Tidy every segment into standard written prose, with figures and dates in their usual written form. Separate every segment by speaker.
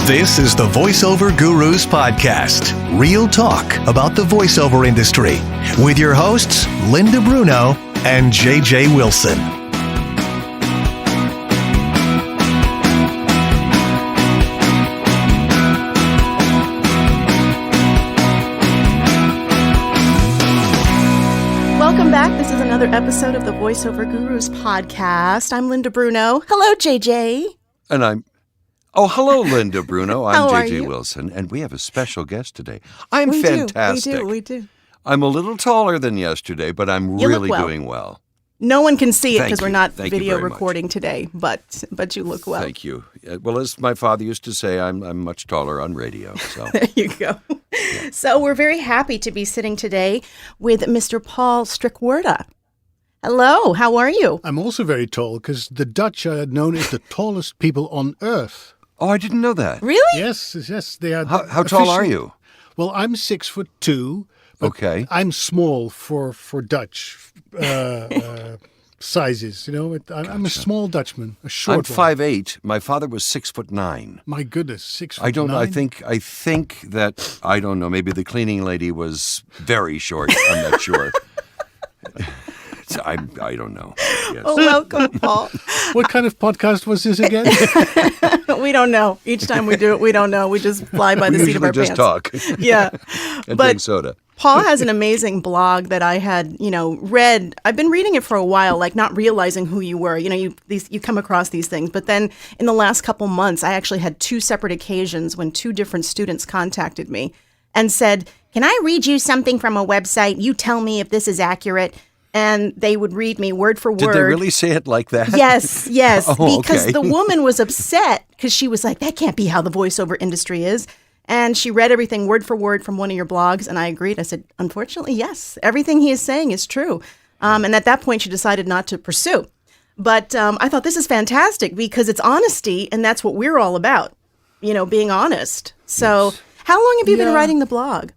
Speaker 1: This is the Voiceover Gurus Podcast. Real talk about the voiceover industry with your hosts, Linda Bruno and JJ Wilson.
Speaker 2: Welcome back. This is another episode of the Voiceover Gurus Podcast. I'm Linda Bruno. Hello, JJ.
Speaker 3: And hello, Linda Bruno. I'm
Speaker 2: How are
Speaker 3: JJ
Speaker 2: you?
Speaker 3: Wilson, and we have a special guest today. I'm
Speaker 2: We
Speaker 3: fantastic.
Speaker 2: We do.
Speaker 3: I'm a little taller than yesterday, but I'm
Speaker 2: You look
Speaker 3: really
Speaker 2: well.
Speaker 3: doing well.
Speaker 2: No one can see it
Speaker 3: Thank
Speaker 2: because we're
Speaker 3: you.
Speaker 2: not
Speaker 3: Thank you
Speaker 2: video
Speaker 3: very much.
Speaker 2: recording today, but you look well.
Speaker 3: Thank you. Well, as my father used to say, I'm much taller on radio. So
Speaker 2: There you go. So we're very happy to be sitting today with Mr. Paul Strikwerda. Hello, how are you?
Speaker 4: I'm also very tall because the Dutch are known as the tallest people on earth.
Speaker 3: Oh, I didn't know that.
Speaker 2: Really?
Speaker 4: Yes, they are.
Speaker 3: How tall are
Speaker 4: officially-
Speaker 3: you?
Speaker 4: Well, I'm 6'2". But
Speaker 3: Okay.
Speaker 4: I'm small for Dutch sizes. You know, I'm a small Dutchman, a short
Speaker 3: I'm
Speaker 4: one.
Speaker 3: 5'8". My father was 6'9".
Speaker 4: My goodness, 6'9".
Speaker 3: I don't know. I think that I don't know. Maybe the cleaning lady was very short. I'm not sure. I don't know. Yes.
Speaker 2: Well, welcome, Paul.
Speaker 4: What kind of podcast was this again?
Speaker 2: We don't know. Each time we do it, we don't know. We just fly by the
Speaker 3: We
Speaker 2: seat of
Speaker 3: usually
Speaker 2: our
Speaker 3: just
Speaker 2: pants.
Speaker 3: talk
Speaker 2: Yeah.
Speaker 3: and
Speaker 2: But
Speaker 3: drink soda.
Speaker 2: Paul has an amazing blog that I had, read. I've been reading it for a while, like not realizing who you were. You come across these things. But then in the last couple months, I actually had two separate occasions when two different students contacted me and said, "Can I read you something from a website? You tell me if this is accurate." And they would read me word for word.
Speaker 3: Did they really say it like that?
Speaker 2: Yes,
Speaker 3: Oh,
Speaker 2: because
Speaker 3: okay.
Speaker 2: the woman was upset because she was like, that can't be how the voiceover industry is. And she read everything word for word from one of your blogs, and I agreed. I said, unfortunately, yes, everything he is saying is true. And at that point, she decided not to pursue. But I thought this is fantastic because it's honesty, and that's what we're all about, being honest. So how long have you been
Speaker 4: Yeah.
Speaker 2: writing the blog?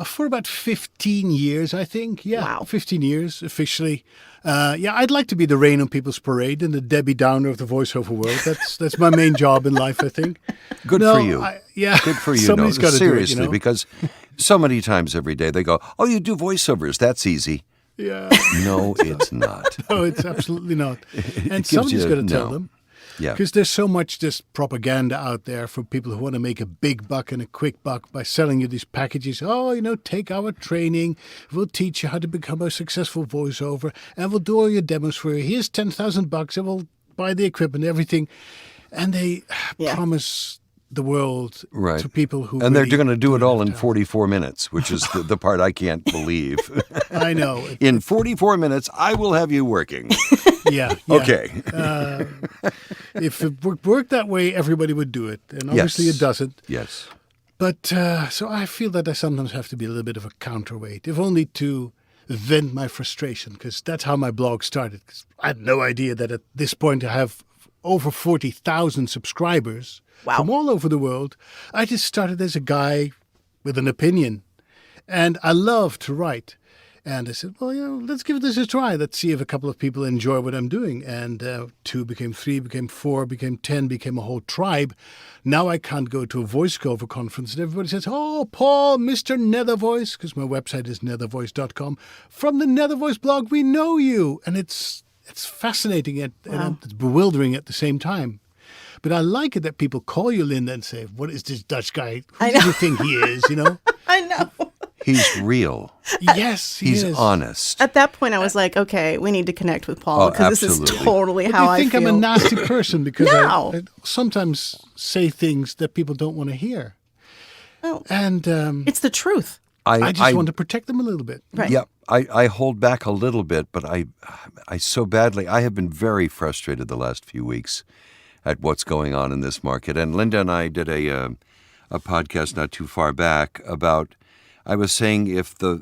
Speaker 4: For about 15 years, I think. Yeah,
Speaker 2: Wow.
Speaker 4: 15 years officially. I'd like to be the rain on people's parade and the Debbie Downer of the voiceover world. That's my main job in life, I think.
Speaker 3: Good
Speaker 4: No,
Speaker 3: for you. Good for you.
Speaker 4: Somebody's got to
Speaker 3: seriously,
Speaker 4: do it,
Speaker 3: because so many times every day they go, "Oh, you do voiceovers? That's easy."
Speaker 4: Yeah.
Speaker 3: No, it's not.
Speaker 4: No, it's absolutely not. And
Speaker 3: gives
Speaker 4: somebody's
Speaker 3: you-
Speaker 4: got to tell
Speaker 3: no.
Speaker 4: them.
Speaker 3: Yeah.
Speaker 4: Because there's so much just propaganda out there for people who want to make a big buck and a quick buck by selling you these packages. Oh, take our training. We'll teach you how to become a successful voiceover. And we'll do all your demos for you. Here's $10,000 and we'll buy the equipment and everything. And they promise the world
Speaker 3: Right.
Speaker 4: to people who
Speaker 3: And they're
Speaker 4: really
Speaker 3: going to do it all
Speaker 4: don't
Speaker 3: in
Speaker 4: have
Speaker 3: 44 minutes, which is the part I can't believe.
Speaker 4: time. I know.
Speaker 3: In 44 minutes, I will have you working.
Speaker 4: Yeah.
Speaker 3: Okay.
Speaker 4: If it worked that way, everybody would do it. And obviously
Speaker 3: Yes.
Speaker 4: it doesn't.
Speaker 3: Yes.
Speaker 4: But so I feel that I sometimes have to be a little bit of a counterweight, if only to vent my frustration, because that's how my blog started. 'Cause I had no idea that at this point I have over 40,000 subscribers from all over the world. I just started as a guy with an opinion, and I love to write. And I said, well, let's give this a try. Let's see if a couple of people enjoy what I'm doing. And 2 became 3, became 4, became 10, became a whole tribe. Now I can't go to a voiceover conference and everybody says, oh, Paul, Mr. Nether Voice, because my website is nethervoice.com. From the Nether Voice blog, we know you. And it's fascinating and it's bewildering at the same time. But I like it that people call you Linda and say, what is this Dutch guy? Who do you think he is,
Speaker 2: I know.
Speaker 3: He's real.
Speaker 4: Yes, he
Speaker 3: He's
Speaker 4: is.
Speaker 3: honest.
Speaker 2: At that point, I was like, okay, we need to connect with Paul because this is
Speaker 3: absolutely.
Speaker 2: totally
Speaker 4: But
Speaker 2: how
Speaker 4: you
Speaker 2: I
Speaker 4: think
Speaker 2: feel.
Speaker 4: I'm a nasty person because
Speaker 2: No.
Speaker 4: I sometimes say things that people don't want to hear.
Speaker 2: Oh.
Speaker 4: And
Speaker 2: It's the truth.
Speaker 4: I just want to protect them a little bit.
Speaker 2: Right.
Speaker 3: Yeah, I hold back a little bit, but I so badly, I have been very frustrated the last few weeks at what's going on in this market. And Linda and I did a podcast not too far back about, I was saying if the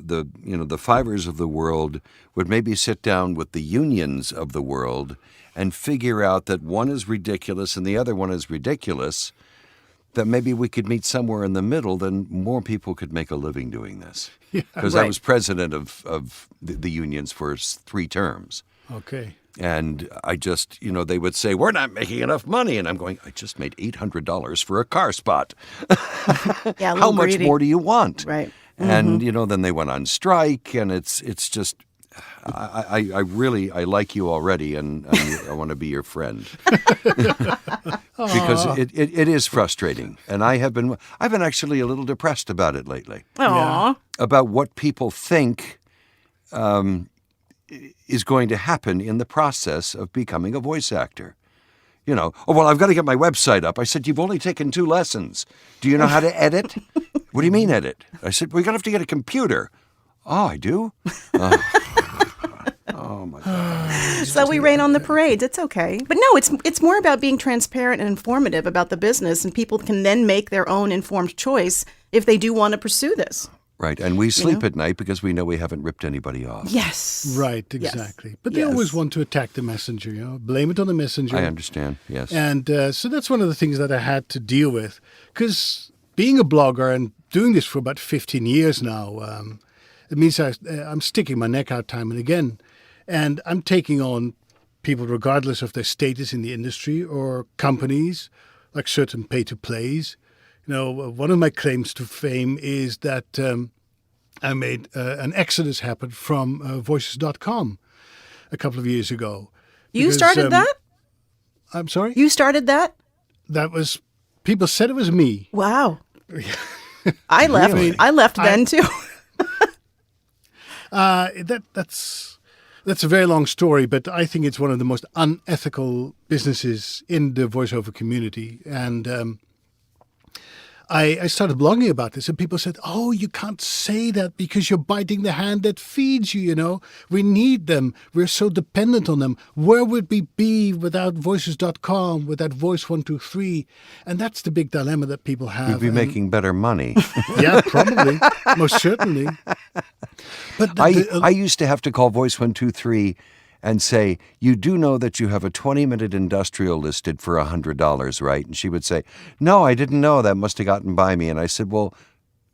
Speaker 3: Fivers of the world would maybe sit down with the unions of the world and figure out that one is ridiculous and the other one is ridiculous, that maybe we could meet somewhere in the middle, then more people could make a living doing this. Because I
Speaker 2: Right.
Speaker 3: was president of the unions for 3 terms.
Speaker 4: Okay.
Speaker 3: And I just, they would say, we're not making enough money. And I'm going, I just made $800 for a car spot.
Speaker 2: Yeah, a
Speaker 3: How
Speaker 2: little
Speaker 3: much
Speaker 2: greedy.
Speaker 3: more do you want?
Speaker 2: Right.
Speaker 3: And, then they went on strike, and it's just, I like you already, and I want to be your friend. Because it is frustrating. And I've been actually a little depressed about it lately.
Speaker 2: Aw.
Speaker 3: About what people think is going to happen in the process of becoming a voice actor. Oh, well, I've got to get my website up. I said, you've only taken 2 lessons. Do you know how to edit? What do you mean edit? I said, we're going to have to get a computer. Oh, I do? Oh, my God.
Speaker 2: So we rain on the parades. It's okay. But no, it's more about being transparent and informative about the business, and people can then make their own informed choice if they do want to pursue this.
Speaker 3: Right, and we sleep at night because we know we haven't ripped anybody off.
Speaker 2: Yes.
Speaker 4: Right, exactly. But they always want to attack the messenger, blame it on the messenger.
Speaker 3: I understand, yes.
Speaker 4: And so that's one of the things that I had to deal with. Because being a blogger and doing this for about 15 years now, it means I'm sticking my neck out time and again. And I'm taking on people regardless of their status in the industry or companies, like certain pay-to-plays. One of my claims to fame is that I made an exodus happen from Voices.com a couple of years ago.
Speaker 2: You started that?
Speaker 4: I'm sorry?
Speaker 2: You started that?
Speaker 4: That was, people said it was me.
Speaker 2: Wow. I left.
Speaker 3: Really?
Speaker 2: I left then too.
Speaker 4: That's a very long story, but I think it's one of the most unethical businesses in the voiceover community. And I started blogging about this, and people said, oh, you can't say that because you're biting the hand that feeds you, We need them. We're so dependent on them. Where would we be without Voices.com, without Voice 123? And that's the big dilemma that people have.
Speaker 3: We'd be making better money.
Speaker 4: Yeah, probably. Most certainly. But
Speaker 3: I used to have to call Voice 123 and say, you do know that you have a 20-minute industrial listed for $100, right? And she would say, no, I didn't know. That must have gotten by me. And I said, well,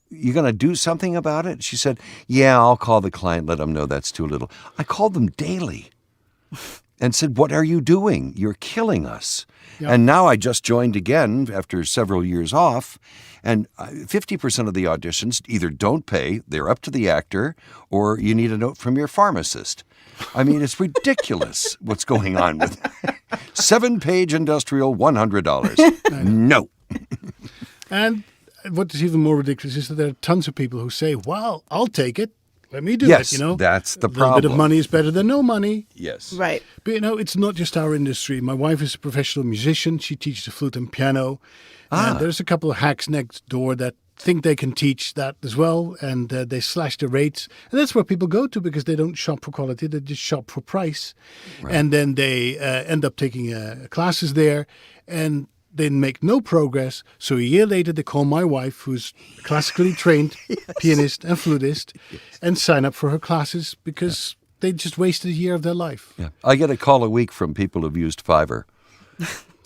Speaker 3: you going to do something about it? She said, yeah, I'll call the client, let them know that's too little. I called them daily and said, what are you doing? You're killing us. Yep. And now I just joined again after several years off, and 50% of the auditions either don't pay, they're up to the actor, or you need a note from your pharmacist. I mean, it's ridiculous what's going on with 7-page industrial, $100. No.
Speaker 4: And what is even more ridiculous is that there are tons of people who say, well, I'll take it. Let me do
Speaker 3: yes,
Speaker 4: it,
Speaker 3: that's the
Speaker 4: problem. A little
Speaker 3: problem.
Speaker 4: bit of money is better than no money.
Speaker 3: Yes.
Speaker 2: Right.
Speaker 4: But, it's not just our industry. My wife is a professional musician. She teaches the flute and piano. And there's a couple of hacks next door that think they can teach that as well, and they slash the rates. And that's where people go to because they don't shop for quality. They just shop for price. Right. And then they end up taking classes there, and they make no progress. So a year later, they call my wife, who's classically trained pianist and flutist, and sign up for her classes because they just wasted a year of their life.
Speaker 3: Yeah. I get a call a week from people who've used Fiverr.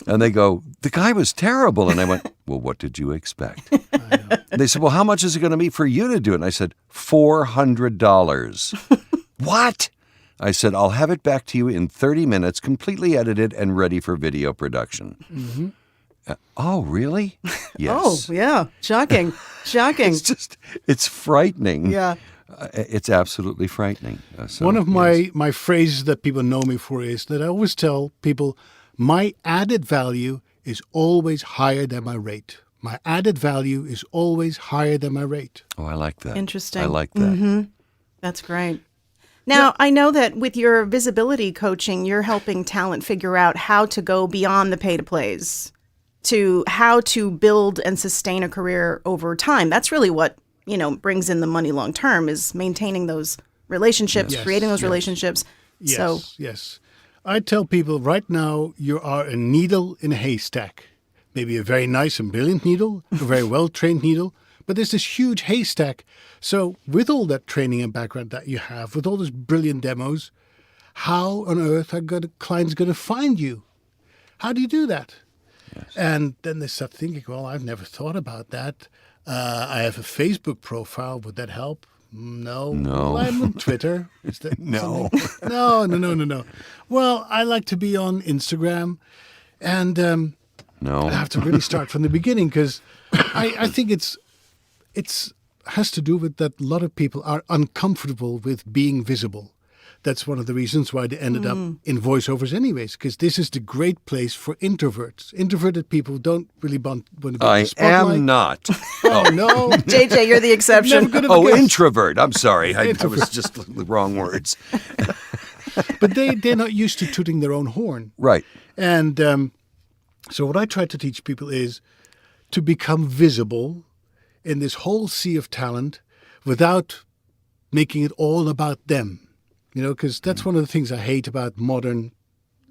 Speaker 3: And they go, the guy was terrible. And I went, well, what did you expect? And they said, well, how much is it going to be for you to do it? And I said, $400. What? I said, I'll have it back to you in 30 minutes, completely edited and ready for video production. Mm-hmm. Oh, really? Yes.
Speaker 2: Oh, yeah. Shocking. Shocking.
Speaker 3: It's frightening.
Speaker 2: Yeah.
Speaker 3: It's absolutely frightening.
Speaker 4: One of my phrases that people know me for is that I always tell people, my added value is always higher than my rate. My added value is always higher than my rate.
Speaker 3: Oh, I like that.
Speaker 2: Interesting.
Speaker 3: I like that.
Speaker 2: Mm-hmm. That's great. Now, I know that with your visibility coaching, you're helping talent figure out how to go beyond the pay-to-plays to how to build and sustain a career over time. That's really what, brings in the money long term is maintaining those relationships, creating those relationships.
Speaker 4: Yes. I tell people right now, you are a needle in a haystack. Maybe a very nice and brilliant needle, a very well-trained needle, but there's this huge haystack. So with all that training and background that you have, with all those brilliant demos, how on earth are clients going to find you? How do you do that? Yes. And then they start thinking, well, I've never thought about that. I have a Facebook profile. Would that help? No.
Speaker 3: No.
Speaker 4: Well, I'm on Twitter. Is that
Speaker 3: No.
Speaker 4: something? No. Well, I like to be on Instagram, and
Speaker 3: No.
Speaker 4: I have to really start from the beginning because I think it's has to do with that a lot of people are uncomfortable with being visible. That's one of the reasons why they ended up in voiceovers anyways, because this is the great place for introverts. Introverted people don't really want to be in
Speaker 3: I
Speaker 4: the spotlight.
Speaker 3: am not.
Speaker 4: Oh, no.
Speaker 2: JJ, you're the exception.
Speaker 4: Never gonna
Speaker 3: Oh,
Speaker 4: guess.
Speaker 3: introvert. I'm sorry. I was just the wrong words.
Speaker 4: But they're not used to tooting their own horn.
Speaker 3: Right.
Speaker 4: And so what I try to teach people is to become visible in this whole sea of talent without making it all about them. You know, because that's one of the things I hate about modern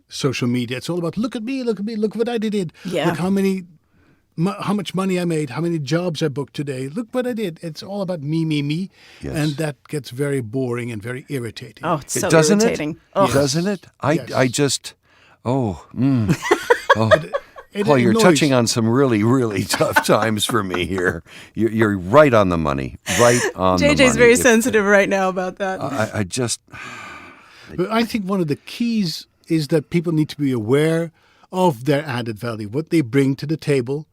Speaker 4: social media. It's all about, look at me, look what I did.
Speaker 2: Yeah.
Speaker 4: Look how much money I made, how many jobs I booked today. Look what I did. It's all about me.
Speaker 3: Yes.
Speaker 4: And that gets very boring and very irritating.
Speaker 2: Oh, it's so
Speaker 3: Doesn't
Speaker 2: irritating.
Speaker 3: it?
Speaker 2: Oh.
Speaker 3: Doesn't it?
Speaker 4: Yes.
Speaker 3: I just, oh.
Speaker 4: It
Speaker 3: Paul, you're
Speaker 4: annoys-
Speaker 3: touching on some really, really tough times for me here. You're right on the money. Right on the money.
Speaker 2: JJ's very sensitive right now about that.
Speaker 3: I just,
Speaker 4: But I think one of the keys is that people need to be aware of their added value, what they bring to the table.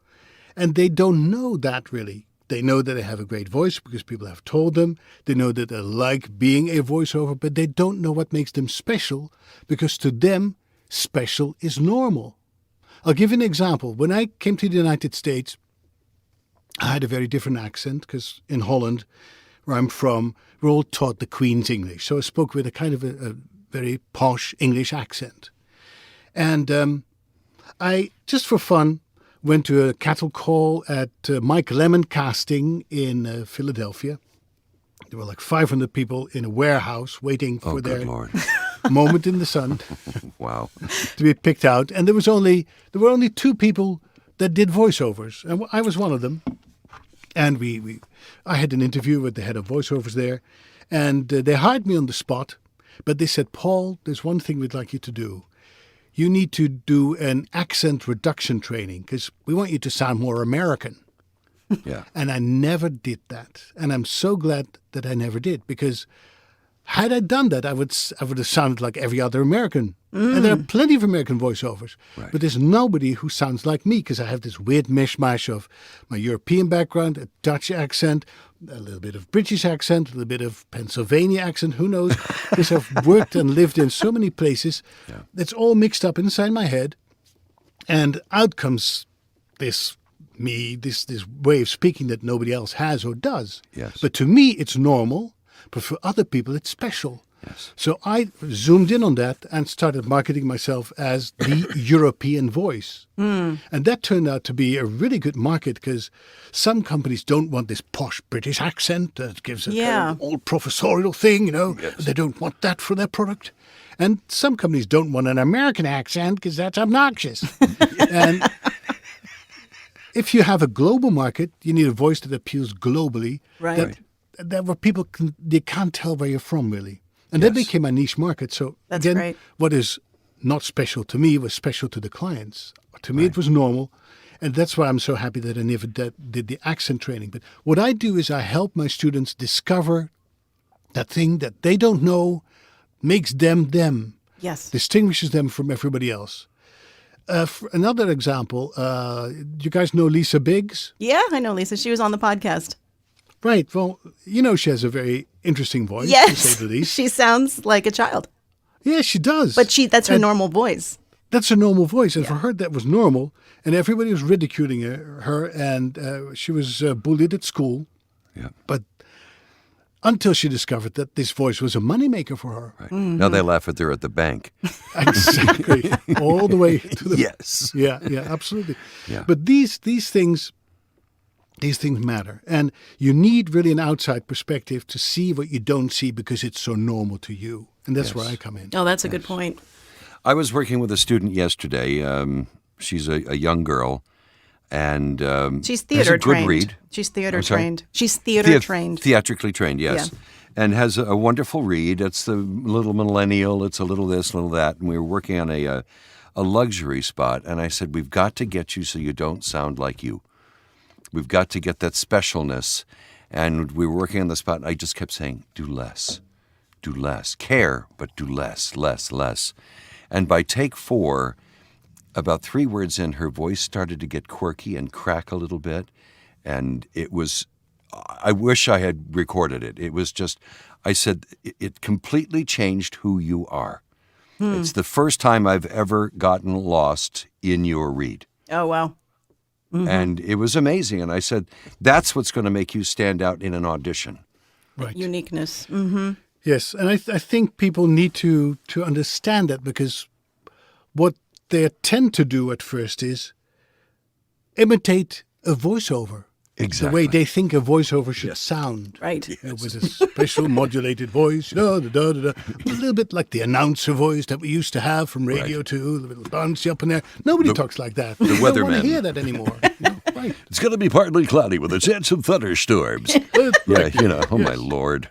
Speaker 4: And they don't know that really. They know that they have a great voice because people have told them. They know that they like being a voiceover, but they don't know what makes them special because to them, special is normal. I'll give you an example. When I came to the United States, I had a very different accent because in Holland, where I'm from, we're all taught the Queen's English. So I spoke with a kind of a very posh English accent. And I, just for fun, went to a cattle call at Mike Lemmon Casting in Philadelphia. There were like 500 people in a warehouse waiting for
Speaker 3: good
Speaker 4: their
Speaker 3: Lord.
Speaker 4: moment in the sun
Speaker 3: Wow.
Speaker 4: to be picked out. And there were only 2 people that did voiceovers, and I was one of them. And I had an interview with the head of voiceovers there, and they hired me on the spot. But they said, Paul, there's one thing we'd like you to do. You need to do an accent reduction training because we want you to sound more American.
Speaker 3: Yeah.
Speaker 4: And I never did that. And I'm so glad that I never did because had I done that, I would have sounded like every other American. And there are plenty of American voiceovers.
Speaker 3: Right.
Speaker 4: But there's nobody who sounds like me because I have this weird mishmash of my European background, a Dutch accent, a little bit of British accent, a little bit of Pennsylvania accent, who knows? Because I've worked and lived in so many places.
Speaker 3: Yeah.
Speaker 4: It's all mixed up inside my head. And out comes this way of speaking that nobody else has or does.
Speaker 3: Yes.
Speaker 4: But to me, it's normal. But for other people, it's special.
Speaker 3: Yes.
Speaker 4: So I zoomed in on that and started marketing myself as the European voice. And that turned out to be a really good market because some companies don't want this posh British accent that gives a kind of old professorial thing, you know.
Speaker 3: Yes.
Speaker 4: They don't want that for their product. And some companies don't want an American accent because that's obnoxious. And if you have a global market, you need a voice that appeals globally.
Speaker 2: Right.
Speaker 4: That where people they can't tell where you're from really. And that
Speaker 3: Yes.
Speaker 4: became a niche market. So
Speaker 2: That's
Speaker 4: again,
Speaker 2: great.
Speaker 4: what is not special to me was special to the clients. To me, it was normal. And that's why I'm so happy that I never did the accent training. But what I do is I help my students discover that thing that they don't know makes them them,
Speaker 2: Yes.
Speaker 4: distinguishes them from everybody else. For another example, you guys know Lisa Biggs?
Speaker 2: Yeah, I know Lisa. She was on the podcast.
Speaker 4: Right. Well, you know she has a very interesting voice, to say
Speaker 2: Yes.
Speaker 4: the least.
Speaker 2: She sounds like a child.
Speaker 4: Yeah, she does.
Speaker 2: But that's her
Speaker 4: And
Speaker 2: normal voice.
Speaker 4: That's her normal voice. And for her, that was normal. And everybody was ridiculing her. And she was bullied at school.
Speaker 3: Yeah.
Speaker 4: But until she discovered that this voice was a moneymaker for her.
Speaker 3: Right. Now they laugh at her at the bank.
Speaker 4: Exactly. All the way to the...
Speaker 3: Yes.
Speaker 4: Yeah, absolutely.
Speaker 3: Yeah.
Speaker 4: But these things matter. And you need really an outside perspective to see what you don't see because it's so normal to you. And that's where I come in.
Speaker 2: Oh, that's a good point.
Speaker 3: I was working with a student yesterday. She's a young girl, and
Speaker 2: She's
Speaker 3: has a
Speaker 2: theater
Speaker 3: good
Speaker 2: trained.
Speaker 3: read.
Speaker 2: She's theater
Speaker 3: I'm sorry?
Speaker 2: trained. She's theater trained.
Speaker 3: Theatrically trained, yes.
Speaker 2: Yeah.
Speaker 3: And has a wonderful read. It's the little millennial. It's a little this, little that. And we were working on a luxury spot. And I said, we've got to get you so you don't sound like you. We've got to get that specialness. And we were working on the spot, and I just kept saying, do less, care, but do less. And by take 4, about 3 words in, her voice started to get quirky and crack a little bit. And it was, I wish I had recorded it. It was just, I said, it completely changed who you are. It's the first time I've ever gotten lost in your read.
Speaker 2: Oh, wow.
Speaker 3: And it was amazing. And I said, that's what's going to make you stand out in an audition.
Speaker 4: Right.
Speaker 2: Uniqueness. Mm-hmm.
Speaker 4: Yes, and I think people need to understand that, because what they tend to do at first is imitate a voiceover.
Speaker 3: Exactly.
Speaker 4: The way they think a voiceover should sound.
Speaker 2: Right.
Speaker 4: You know, with a special modulated voice, a little bit like the announcer voice that we used to have from Radio 2, the little bouncy up in there. Nobody talks like that.
Speaker 3: The
Speaker 4: We don't want
Speaker 3: weatherman.
Speaker 4: to hear that anymore. Right.
Speaker 3: It's going to be partly cloudy with a chance of thunderstorms. Oh my Lord.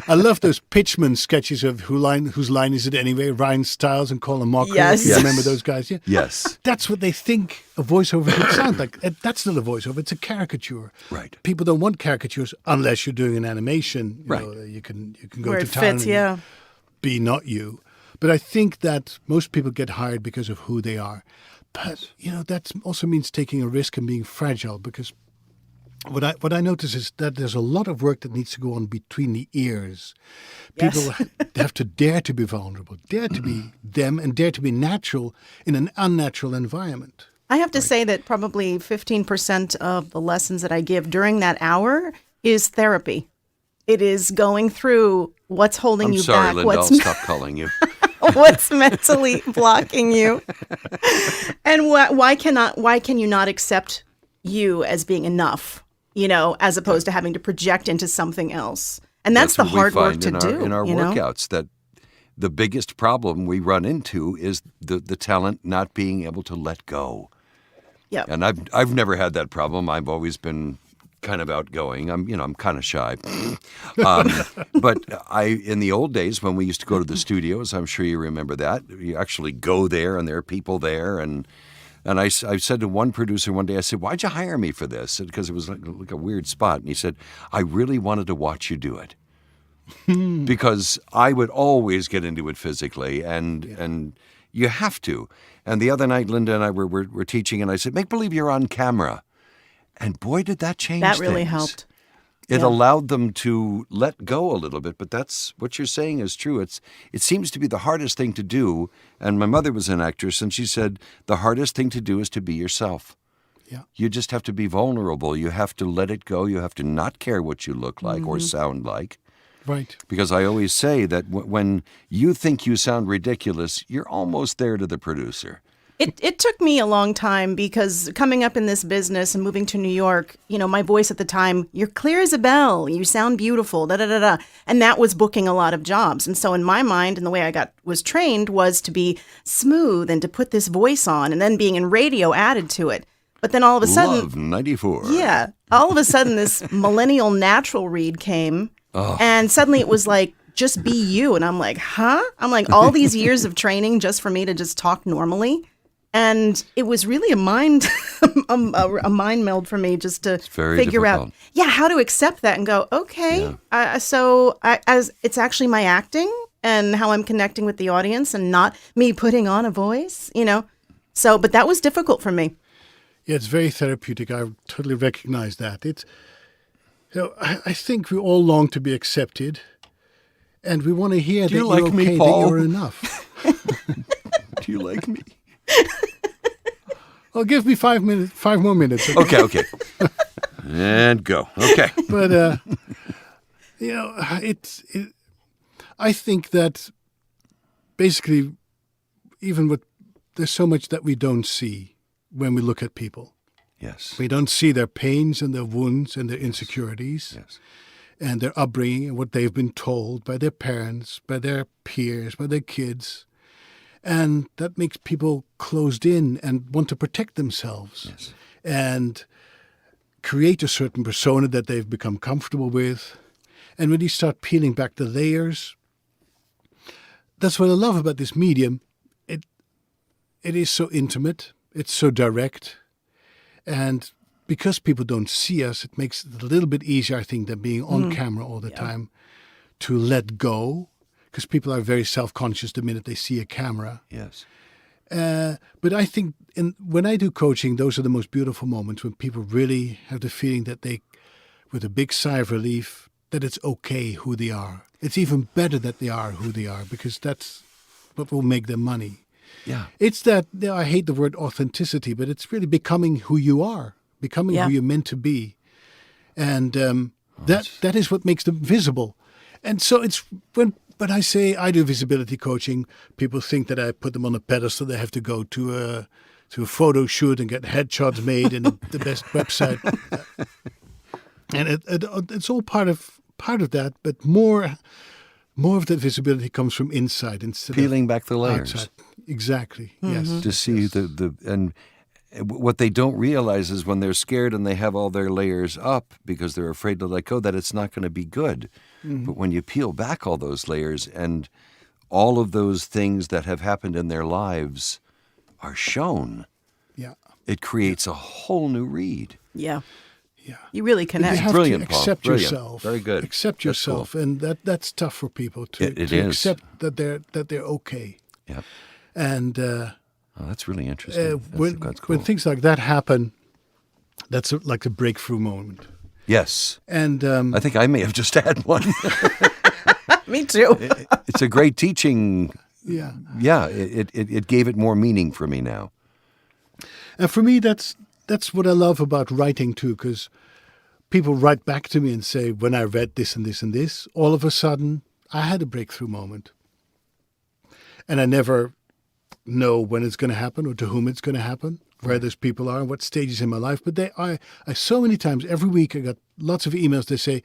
Speaker 4: I love those pitchman sketches of whose line is it anyway? Ryan Stiles and Colin Mocker.
Speaker 2: Yes.
Speaker 4: You
Speaker 2: Yes.
Speaker 4: remember those guys? Yeah.
Speaker 3: Yes.
Speaker 4: That's what they think a voiceover should sound like. And that's not a voiceover; it's a caricature.
Speaker 3: Right.
Speaker 4: People don't want caricatures unless you're doing an animation.
Speaker 3: Right.
Speaker 4: You can go
Speaker 2: Where
Speaker 4: to
Speaker 2: it
Speaker 4: town
Speaker 2: fits,
Speaker 4: and
Speaker 2: yeah.
Speaker 4: be not you. But I think that most people get hired because of who they are. But that also means taking a risk and being fragile, because what I notice is that there's a lot of work that needs to go on between the ears. People have to dare to be vulnerable, dare to be them, and dare to be natural in an unnatural environment.
Speaker 2: I have to say that probably 15% of the lessons that I give during that hour is therapy. It is going through what's holding
Speaker 3: I'm
Speaker 2: you
Speaker 3: sorry,
Speaker 2: back,
Speaker 3: Linda, I'll stop calling you.
Speaker 2: what's mentally blocking you, and why can you not accept you as being enough? As opposed to having to project into something else, and that's the
Speaker 3: what we
Speaker 2: hard work
Speaker 3: find
Speaker 2: to do
Speaker 3: in our workouts. That the biggest problem we run into is the talent not being able to let go.
Speaker 2: Yeah,
Speaker 3: And I've never had that problem. I've always been kind of outgoing. I'm kind of shy. But in the old days when we used to go to the studios, I'm sure you remember that. You actually go there and there are people there. And I said to one producer one day, I said, why'd you hire me for this? Because it was like a weird spot. And he said, I really wanted to watch you do it. Because I would always get into it physically, and you have to. And the other night, Linda and I were teaching, and I said, make believe you're on camera. And boy, did that change
Speaker 2: that really
Speaker 3: things.
Speaker 2: helped.
Speaker 3: It
Speaker 2: Yeah.
Speaker 3: allowed them to let go a little bit, but that's what you're saying is true. It seems to be the hardest thing to do. And my mother was an actress, and she said the hardest thing to do is to be yourself.
Speaker 4: Yeah.
Speaker 3: You just have to be vulnerable. You have to let it go. You have to not care what you look like or sound like.
Speaker 4: Right.
Speaker 3: Because I always say that when you think you sound ridiculous, you're almost there to the producer.
Speaker 2: It took me a long time, because coming up in this business and moving to New York, my voice at the time, you're clear as a bell, you sound beautiful, da-da-da-da. And that was booking a lot of jobs. And so in my mind, and the way I was trained was to be smooth and to put this voice on, and then being in radio added to it. But then all of a sudden,
Speaker 3: Love 94.
Speaker 2: yeah, all of a sudden this millennial natural read came, and suddenly it was like, just be you. And I'm like, huh? I'm like, all these years of training just for me to just talk normally. And it was really a mind meld for me just to
Speaker 3: very
Speaker 2: figure
Speaker 3: difficult.
Speaker 2: out, how to accept that and go, okay, so as it's actually my acting and how I'm connecting with the audience and not me putting on a voice, So, but that was difficult for me.
Speaker 4: Yeah, it's very therapeutic. I totally recognize that. I think we all long to be accepted, and we want to hear that
Speaker 3: you
Speaker 4: you're
Speaker 3: like
Speaker 4: okay,
Speaker 3: me,
Speaker 4: that
Speaker 3: Paul?
Speaker 4: you're enough.
Speaker 3: Do you like me?
Speaker 4: Well, give me 5 minutes, 5 more minutes.
Speaker 3: Okay. And go. Okay.
Speaker 4: But I think that basically, there's so much that we don't see when we look at people.
Speaker 3: Yes.
Speaker 4: We don't see their pains and their wounds and their insecurities.
Speaker 3: Yes.
Speaker 4: And their upbringing and what they've been told by their parents, by their peers, by their kids. And that makes people closed in and want to protect themselves.
Speaker 3: Yes.
Speaker 4: And create a certain persona that they've become comfortable with. And when you start peeling back the layers, that's what I love about this medium. It is so intimate, it's so direct, and because people don't see us, it makes it a little bit easier, I think, than being on camera all the time, to let go, because people are very self-conscious the minute they see a camera.
Speaker 3: Yes.
Speaker 4: But I think when I do coaching, those are the most beautiful moments when people really have the feeling that they, with a big sigh of relief, that it's okay who they are. It's even better that they are who they are, because that's what will make them money.
Speaker 3: Yeah.
Speaker 4: It's that, I hate the word authenticity, but it's really becoming who you are, becoming who you're meant to be. And that is what makes them visible. And so it's when I say I do visibility coaching, people think that I put them on a pedestal. They have to go to a photo shoot and get headshots made and the best website. And it's all part of that, but more of that visibility comes from inside instead
Speaker 3: Peeling
Speaker 4: of
Speaker 3: back the layers.
Speaker 4: outside. Exactly. Yes.
Speaker 3: To see and what they don't realize is when they're scared and they have all their layers up because they're afraid to let go, that it's not going to be good. But when you peel back all those layers and all of those things that have happened in their lives are shown, it creates a whole new read.
Speaker 2: Yeah.
Speaker 4: Yeah.
Speaker 2: You really
Speaker 4: You
Speaker 2: connect.
Speaker 4: have
Speaker 3: Brilliant,
Speaker 4: to
Speaker 3: Paul.
Speaker 4: accept
Speaker 3: Brilliant.
Speaker 4: yourself.
Speaker 3: Very good.
Speaker 4: Accept
Speaker 3: That's
Speaker 4: yourself,
Speaker 3: cool.
Speaker 4: and that's tough for people to
Speaker 3: It is.
Speaker 4: accept that they're okay.
Speaker 3: Yeah.
Speaker 4: And
Speaker 3: That's really interesting. That's cool.
Speaker 4: when things like that happen, that's like a breakthrough moment.
Speaker 3: Yes.
Speaker 4: And
Speaker 3: I think I may have just had one.
Speaker 2: Me too.
Speaker 3: It's a great teaching.
Speaker 4: yeah,
Speaker 3: Yeah, it gave it more meaning for me now.
Speaker 4: and for me, that's what I love about writing too, because people write back to me and say, when I read this and this and this, all of a sudden I had a breakthrough moment, and I never know when it's going to happen or to whom it's going to happen, where those people are, what stages in my life. But I so many times every week I got lots of emails. They say,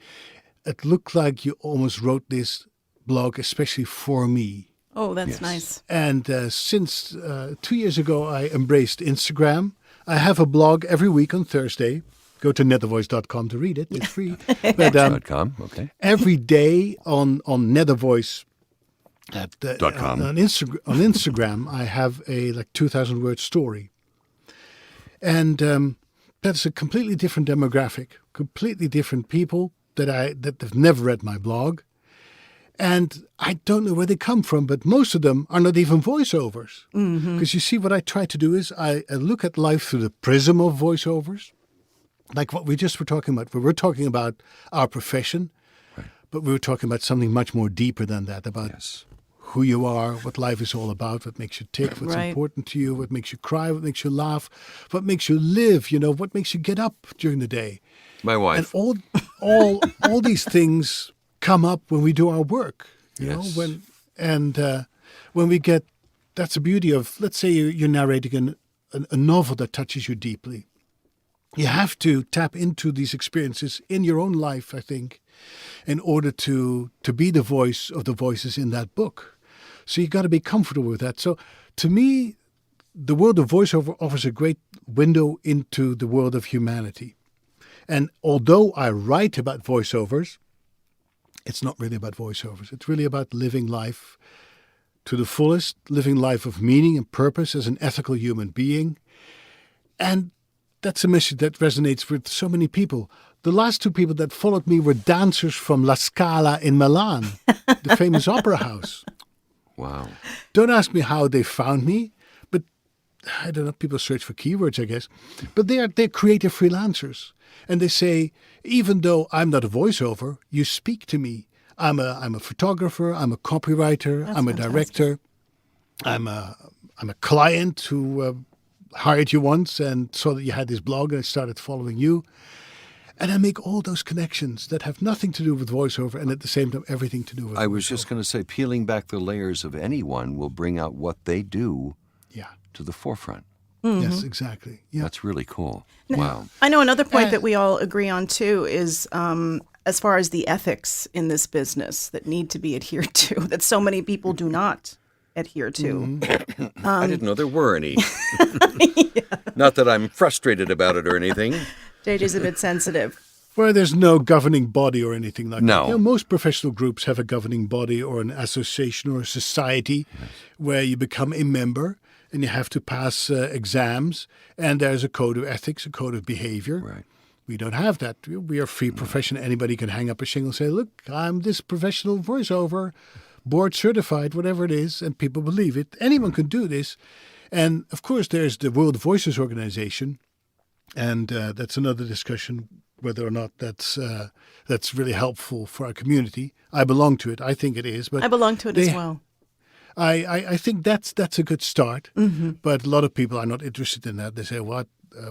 Speaker 4: it looked like you almost wrote this blog especially for me.
Speaker 2: Oh, that's nice.
Speaker 4: And since 2 years ago, I embraced Instagram. I have a blog every week on Thursday. Go to nethervoice.com to read it. It's free. But
Speaker 3: .com, okay.
Speaker 4: every day on Nethervoice
Speaker 3: .com.
Speaker 4: on Instagram, I have a 2,000 word story, and that's a completely different demographic, completely different people that have never read my blog, and I don't know where they come from, but most of them are not even voiceovers. Because you see, what I try to do is I look at life through the prism of voiceovers, like what we just were talking about. We were talking about our profession, but we were talking about something much more deeper than that, about who you are, what life is all about, what makes you tick, what's important to you, what makes you cry, what makes you laugh, what makes you live, what makes you get up during the day.
Speaker 3: My wife.
Speaker 4: And all these things come up when we do our work, you know, when we get, that's the beauty of, let's say you're narrating a novel that touches you deeply. You have to tap into these experiences in your own life, I think, in order to be the voice of the voices in that book. So you got to be comfortable with that. So to me, the world of voiceover offers a great window into the world of humanity. And although I write about voiceovers, it's not really about voiceovers. It's really about living life to the fullest, living life of meaning and purpose as an ethical human being. And that's a message that resonates with so many people. The last two people that followed me were dancers from La Scala in Milan, the famous opera house.
Speaker 3: Wow.
Speaker 4: Don't ask me how they found me, but I don't know, people search for keywords, I guess. But they're creative freelancers. And they say, even though I'm not a voiceover, you speak to me. I'm a photographer, I'm a copywriter, I'm a director, I'm a client who hired you once and saw that you had this blog and I started following you. And I make all those connections that have nothing to do with voiceover and at the same time everything to do with
Speaker 3: I was
Speaker 4: voiceover.
Speaker 3: just going to say, peeling back the layers of anyone will bring out what they do to the forefront.
Speaker 4: Yes, exactly. Yeah.
Speaker 3: That's really cool. Wow.
Speaker 2: I know another point that we all agree on too is as far as the ethics in this business that need to be adhered to, that so many people do not adhere to.
Speaker 3: I didn't know there were any. Not that I'm frustrated about it or anything.
Speaker 2: JJ's a bit sensitive.
Speaker 4: Where there's no governing body or anything like
Speaker 3: No.
Speaker 4: that. You know, most professional groups have a governing body or an association or a society where you become a member and you have to pass exams, and there's a code of ethics, a code of behavior.
Speaker 3: Right.
Speaker 4: We don't have that. We are a free profession. Anybody can hang up a shingle and say, look, I'm this professional voiceover, board certified, whatever it is, and people believe it. Anyone can do this. And of course, there's the World Voices Organization, and that's another discussion whether or not that's really helpful for our community. I belong to it. I think it is. But
Speaker 2: I belong to it as well.
Speaker 4: I think that's a good start. But a lot of people are not interested in that. They say, what?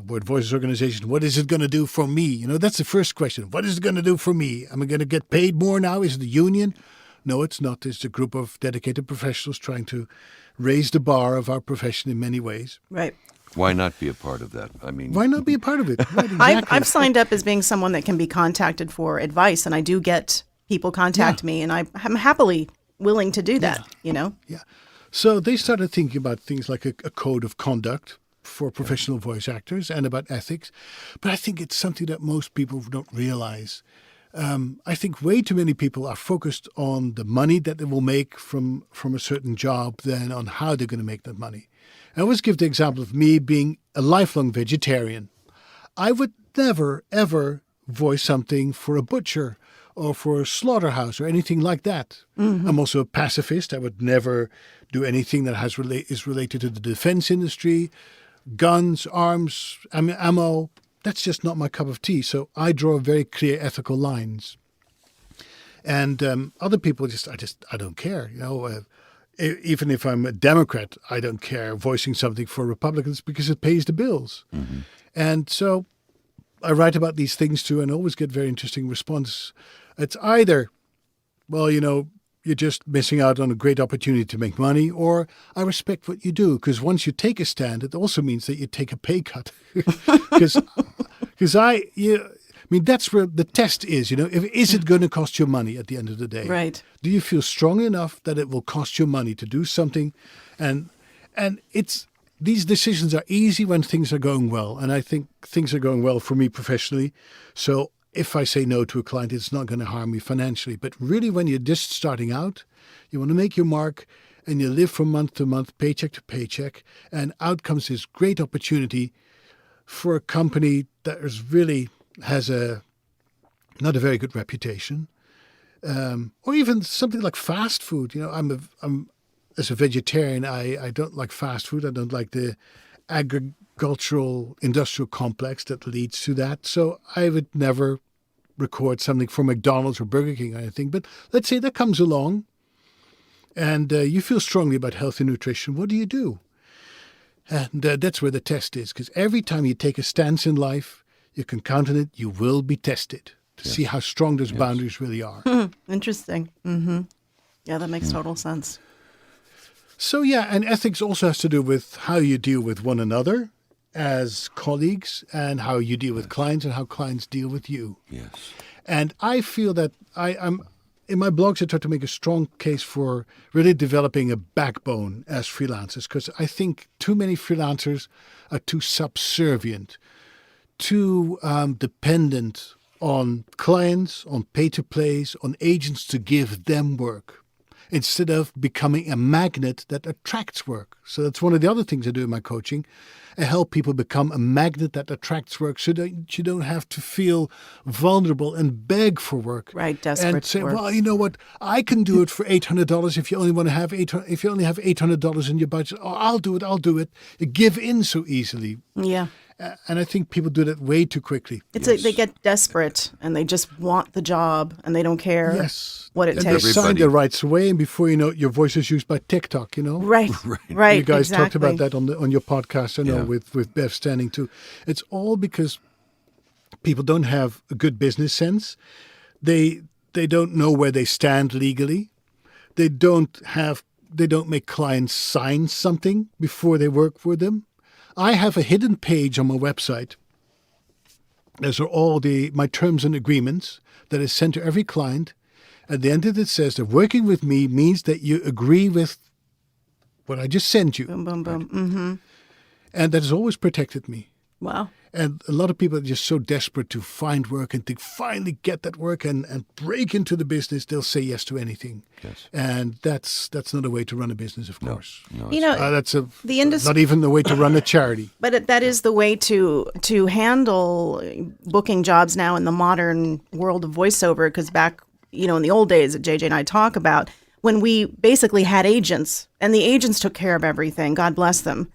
Speaker 4: World Voices Organization, what is it going to do for me? You know, that's the first question. What is it going to do for me? Am I going to get paid more now? Is it a union? No, it's not. It's a group of dedicated professionals trying to raise the bar of our profession in many ways.
Speaker 2: Right.
Speaker 3: Why not be a part of that? I mean,
Speaker 4: Why not be a part of it? Right, exactly.
Speaker 2: I've signed up as being someone that can be contacted for advice, and I do get people contact me, and I'm happily willing to do that, you know?
Speaker 4: Yeah. So they started thinking about things like a code of conduct for professional voice actors and about ethics. But I think it's something that most people don't realize. I think way too many people are focused on the money that they will make from a certain job than on how they're going to make that money. I always give the example of me being a lifelong vegetarian. I would never, ever voice something for a butcher or for a slaughterhouse or anything like that. I'm also a pacifist. I would never do anything that is related to the defense industry, guns, arms, ammo. That's just not my cup of tea. So I draw very clear ethical lines. And other people I don't care. You know, even if I'm a Democrat, I don't care voicing something for Republicans because it pays the bills. And so I write about these things too, and always get very interesting response. It's either, well, you know, you're just missing out on a great opportunity to make money, or I respect what you do, because once you take a stand, it also means that you take a pay cut. Because I mean, that's where the test is, you know, is it going to cost you money at the end of the day?
Speaker 2: Right.
Speaker 4: Do you feel strong enough that it will cost you money to do something? And these decisions are easy when things are going well. And I think things are going well for me professionally. So if I say no to a client, it's not going to harm me financially. But really, when you're just starting out, you want to make your mark and you live from month to month, paycheck to paycheck. And out comes this great opportunity for a company that has not a very good reputation. Or even something like fast food. You know, I'm as a vegetarian, I don't like fast food. I don't like the agricultural industrial complex that leads to that. So I would never record something for McDonald's or Burger King or anything. But let's say that comes along and you feel strongly about health and nutrition. What do you do? And that's where the test is, because every time you take a stance in life, you can count on it, you will be tested to see how strong those boundaries really are.
Speaker 2: Interesting. Yeah, that makes total sense.
Speaker 4: So yeah, and ethics also has to do with how you deal with one another as colleagues and how you deal with clients and how clients deal with you.
Speaker 3: Yes.
Speaker 4: And I feel that I'm in my blogs, I try to make a strong case for really developing a backbone as freelancers, because I think too many freelancers are too subservient, too dependent on clients, on pay-to-plays, on agents to give them work, instead of becoming a magnet that attracts work. So that's one of the other things I do in my coaching. I help people become a magnet that attracts work so that you don't have to feel vulnerable and beg for work.
Speaker 2: Right, desperate
Speaker 4: and say,
Speaker 2: for work.
Speaker 4: well, you know what, I can do it for $800 if you only have $800 in your budget. Oh, I'll do it. You give in so easily.
Speaker 2: Yeah.
Speaker 4: And I think people do that way too quickly.
Speaker 2: They get desperate and they just want the job and they don't care what it
Speaker 4: and
Speaker 2: takes.
Speaker 4: they sign their rights away, and before you know it, your voice is used by TikTok, you know?
Speaker 2: Right.
Speaker 4: You guys
Speaker 2: exactly.
Speaker 4: talked about that on your podcast, I know, with Bev Standing too. It's all because people don't have a good business sense. They don't know where they stand legally. They don't make clients sign something before they work for them. I have a hidden page on my website. Those are all my terms and agreements that is sent to every client. At the end of it says that working with me means that you agree with what I just sent you.
Speaker 2: Boom, boom, boom. Mm-hmm.
Speaker 4: And that has always protected me.
Speaker 2: Wow.
Speaker 4: And a lot of people are just so desperate to find work and to finally get that work and break into the business, they'll say yes to anything.
Speaker 3: Yes.
Speaker 4: And that's not a way to run a business, of course.
Speaker 3: No,
Speaker 2: You know,
Speaker 4: That's
Speaker 2: the industry,
Speaker 4: not even the way to run a charity.
Speaker 2: but that is the way to handle booking jobs now in the modern world of voiceover. Because back, in the old days that JJ and I talk about, when we basically had agents and the agents took care of everything, God bless them.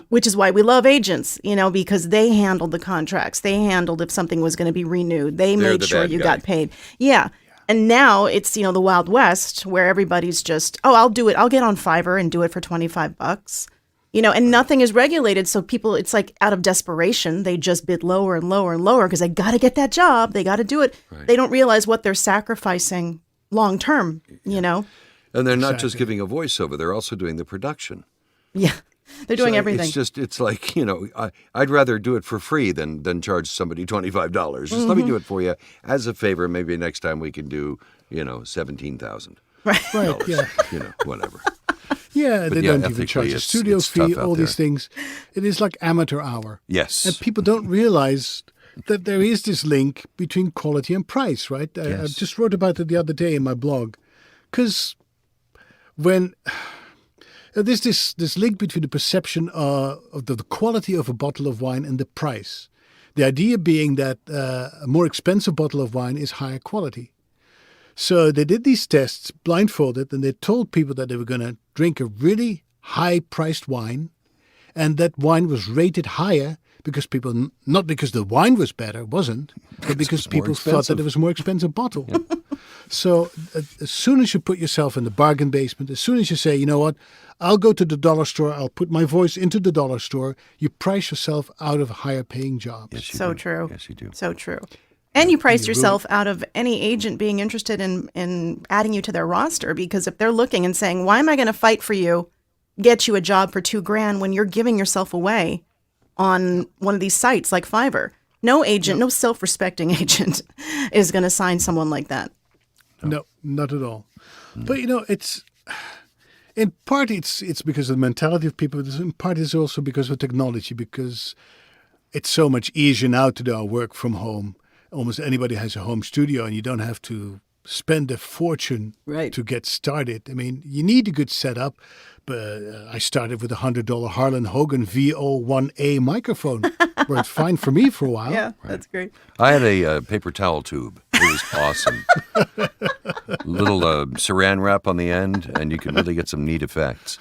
Speaker 2: Which is why we love agents, because they handled the contracts. They handled if something was going to be renewed. They made sure you got paid. Yeah. And now it's, the Wild West where everybody's just, I'll do it. I'll get on Fiverr and do it for $25, and nothing is regulated. So people, it's like out of desperation, they just bid lower and lower and lower because they got to get that job. They got to do it.
Speaker 3: Right.
Speaker 2: They don't realize what they're sacrificing long term,
Speaker 3: And they're not just giving a voiceover. They're also doing the production.
Speaker 2: Yeah. They're doing
Speaker 3: So
Speaker 2: everything.
Speaker 3: It's like, I'd rather do it for free than charge somebody $25. Just let me do it for you as a favor. Maybe next time we can do, $17,000.
Speaker 2: Right.
Speaker 4: Yeah.
Speaker 3: Whatever.
Speaker 4: Yeah, they don't even
Speaker 3: ethically,
Speaker 4: charge a
Speaker 3: it's
Speaker 4: studio
Speaker 3: tough
Speaker 4: fee,
Speaker 3: out
Speaker 4: all these
Speaker 3: there.
Speaker 4: things. It is like amateur hour.
Speaker 3: Yes.
Speaker 4: And people don't realize that there is this link between quality and price, right? I
Speaker 3: Yes.
Speaker 4: just wrote about it the other day in my blog. Because when there's this link between the perception of the quality of a bottle of wine and the price. The idea being that a more expensive bottle of wine is higher quality. So they did these tests blindfolded, and they told people that they were going to drink a really high-priced wine, and that wine was rated higher because people, not because the wine was better, wasn't, but because people thought that it was a more expensive bottle. Yeah. So as soon as you put yourself in the bargain basement, as soon as you say, you know what, I'll go to the dollar store, I'll put my voice into the dollar store, you price yourself out of higher paying jobs.
Speaker 3: Yes, you
Speaker 2: So
Speaker 3: do.
Speaker 2: true.
Speaker 3: Yes, you do.
Speaker 2: So true. And you price yourself out of any agent being interested in adding you to their roster, because if they're looking and saying, why am I going to fight for you, get you a job for $2,000 when you're giving yourself away on one of these sites like Fiverr? No agent, no self-respecting agent is going to sign someone like that.
Speaker 4: No, not at all. But, it's... In part, it's because of the mentality of people. In part, it's also because of technology, because it's so much easier now to do our work from home. Almost anybody has a home studio, and you don't have to spend a fortune to get started. I mean, you need a good setup, but I started with a $100 Harlan Hogan VO1A microphone. Worked fine for me for a while.
Speaker 2: Yeah, that's great.
Speaker 3: I had a paper towel tube. It was awesome. Little saran wrap on the end, and you can really get some neat effects.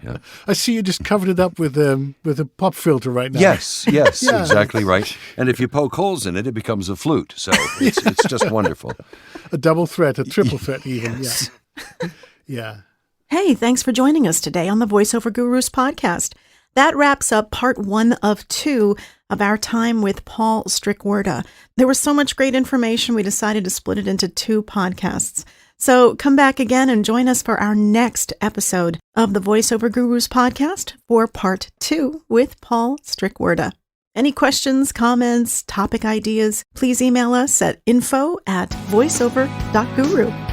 Speaker 3: Yeah.
Speaker 4: I see you just covered it up with a pop filter right now.
Speaker 3: Yes,
Speaker 4: Yeah.
Speaker 3: exactly right. And if you poke holes in it, it becomes a flute. So it's just wonderful.
Speaker 4: A double threat, a triple threat even.
Speaker 3: Yes.
Speaker 4: Yeah. Yeah.
Speaker 2: Hey, thanks for joining us today on the Voiceover Gurus podcast. That wraps up part 1 of 2 of our time with Paul Strikwerda. There was so much great information, we decided to split it into 2 podcasts. So come back again and join us for our next episode of the Voiceover Gurus podcast for part 2 with Paul Strikwerda. Any questions, comments, topic ideas, please email us at info@voiceover.guru.